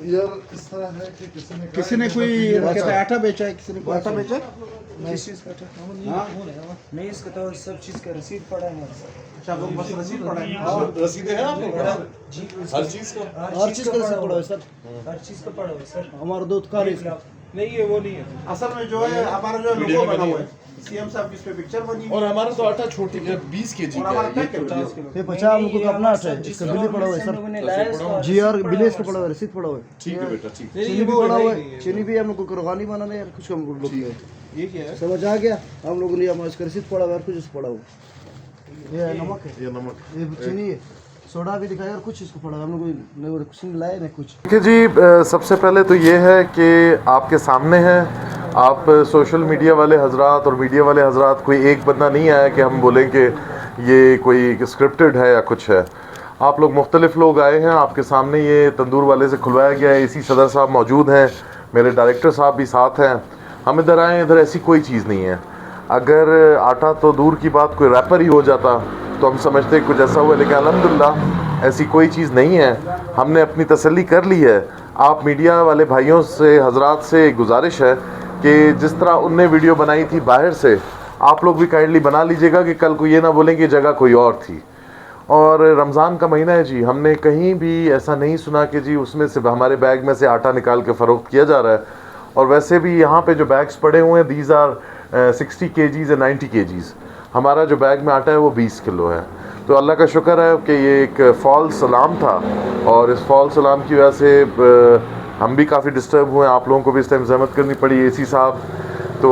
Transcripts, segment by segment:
यार इस तरह है कि किसी ने कोई कहते हैं आटा बेचा है, किसी ने कोई आटा बेचा है? किस चीज़ का हाँ नहीं, इसका तो सब चीज़ का रसीद पड़ा है मेरे साथ। अच्छा, आप लोग बस रसीद पड़ा है। रसीदें हैं आपके पास जी हर चीज का? हर चीज का रसीद पड़ा है सर, हर चीज़ का पड़ा हुआ है सर। हमारा दूध का रसीद। नहीं है, वो नहीं है। असल में जो है हमारा जो वीडियो लोगो में बना नहीं हुआ है। है, सीएम साहब की इस पे पिक्चर बनी हुई और है। हमारा तो आटा छोटी 20 केजी और का हमारा है, क्या ये किलो? 50 किलो। ये 50 हम लोगों का अपना आटा है, इसका बिल भी पड़ा हुआ है सर। GR विलेज का पड़ा हुआ है, रसीद पड़ा हुआ है। ठीक है बेटा, ठीक है। चीनी भी पड़ा हुआ है, चीनी भी हम लोग को रोगानी बनाने है, कुछ हम लोग ठीक के है। ये क्या है? समझ आ गया। हम लोगों ने हमारा इसका रसीद पड़ा हुआ है और कुछ इसको पड़ा हुआ है। ये नमक है, ये नमक ये चीनी है, सोडा भी दिखाया और कुछ इसको पड़ा हुआ है। हम लोग कुछ नहीं लाए ना कुछ। देखिए जी, सबसे पहले तो ये है कि आपके सामने है, आप सोशल मीडिया वाले हजरात और मीडिया वाले हजरात, कोई एक बंदा नहीं आया कि हम बोलें कि ये कोई स्क्रिप्टेड है या कुछ है। आप लोग मुख्तलिफ लोग आए हैं, आपके सामने ये तंदूर वाले से खुलवाया गया है। इसी सदर साहब मौजूद हैं, मेरे डायरेक्टर साहब भी साथ हैं। हम इधर आए, इधर ऐसी कोई चीज़ नहीं है। अगर आटा तो दूर की बात, कोई रैपर ही हो जाता तो हम समझते कुछ ऐसा हुआ, लेकिन अल्हम्दुलिल्लाह ऐसी कोई चीज़ नहीं है। हमने अपनी तसल्ली कर ली है। आप मीडिया वाले भाइयों से, हजरात से गुजारिश है कि जिस तरह उनने वीडियो बनाई थी बाहर से, आप लोग भी काइंडली बना लीजिएगा कि कल को ये ना बोलें कि जगह कोई और थी। और रमज़ान का महीना है जी, हमने कहीं भी ऐसा नहीं सुना कि जी उसमें से हमारे बैग में से आटा निकाल के फ़रोख्त किया जा रहा है। और वैसे भी यहाँ पे जो बैग्स पड़े हुए हैं, दीज आर 60 kgs या 90 kgs। हमारा जो बैग में आटा है वो 20 किलो है। तो अल्लाह का शुक्र है कि ये एक फॉल्स अलार्म था, और इस फॉल्स अलार्म की वजह से हम भी काफ़ी डिस्टर्ब हुए। आप लोगों को भी इस टाइम ज़हमत करनी पड़ी, एसी साहब। तो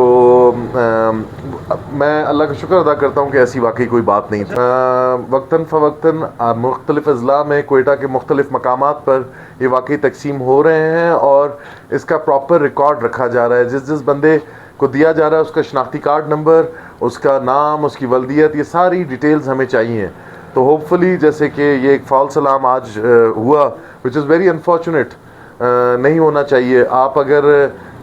मैं अल्लाह का शुक्र अदा करता हूँ कि ऐसी वाकई कोई बात नहीं थी। वक्तन फ़वक्तन मुख्तलिफ़ अज़ला में कोयटा के मुख्तलिफ़ मकामात पर ये वाकई तकसीम हो रहे हैं, और इसका प्रॉपर रिकॉर्ड रखा जा रहा है। जिस जिस बंदे को दिया जा रहा है उसका शनाख्ती कार्ड नंबर, उसका नाम, उसकी वल्दियत, ये सारी डिटेल्स हमें चाहिए। तो होपफुली जैसे कि ये एक फॉल्स अलार्म आज हुआ, विच इज़ वेरी अनफॉर्चुनेट, नहीं होना चाहिए। आप अगर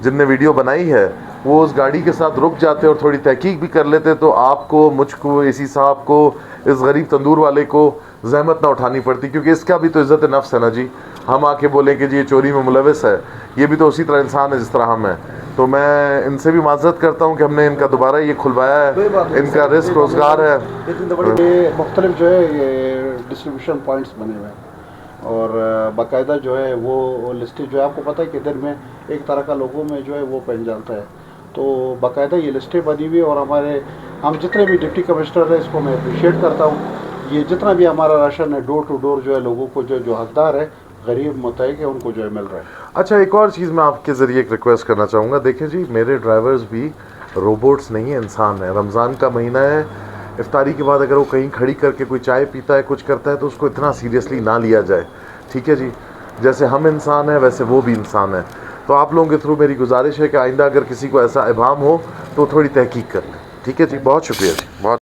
जिनने वीडियो बनाई है वो उस गाड़ी के साथ रुक जाते और थोड़ी तहकीक भी कर लेते, तो आपको, मुझको, एसी साहब को, इस गरीब तंदूर वाले को जहमत ना उठानी पड़ती। क्योंकि इसका भी तो इज़्ज़त नफ्स है ना जी। हम आके बोलें कि जी ये चोरी में मुलविस है, ये भी तो उसी तरह इंसान है जिस तरह हम हैं। तो मैं इनसे भी माजरत करता हूँ कि हमने इनका दोबारा ये खुलवाया है, इनका रिस्क रोज़गार है। ये मुख्तलिफ जो है ये डिस्ट्रीब्यूशन पॉइंट्स बने हुए हैं, और बाकायदा जो है वो लिस्टें जो है, आपको पता है कि इधर में एक तरह का लोगों में जो है वो पहन जाता है। तो बाकायदा ये लिस्टें बनी हुई, और हम जितने भी डिप्टी कमिश्नर हैं, इसको मैं अप्रिशिएट करता हूँ। ये जितना भी हमारा राशन है, डोर टू डोर जो है लोगों को जो हकदार है, गरीब मुतहक है, उनको जो है मिल रहा है। अच्छा, एक और चीज़ मैं आपके ज़रिए एक रिक्वेस्ट करना चाहूँगा। देखिए जी, मेरे ड्राइवर्स भी रोबोट्स नहीं है, इंसान है। रमज़ान का महीना है, इफ्तारी के बाद अगर वो कहीं खड़ी करके कोई चाय पीता है, कुछ करता है, तो उसको इतना सीरियसली ना लिया जाए, ठीक है जी। जैसे हम इंसान हैं वैसे वो भी इंसान है। तो आप लोगों के थ्रू मेरी गुजारिश है कि आइंदा अगर किसी को ऐसा इबाम हो तो थोड़ी तहकीक कर लें, ठीक है जी। बहुत शुक्रिया जी, बहुत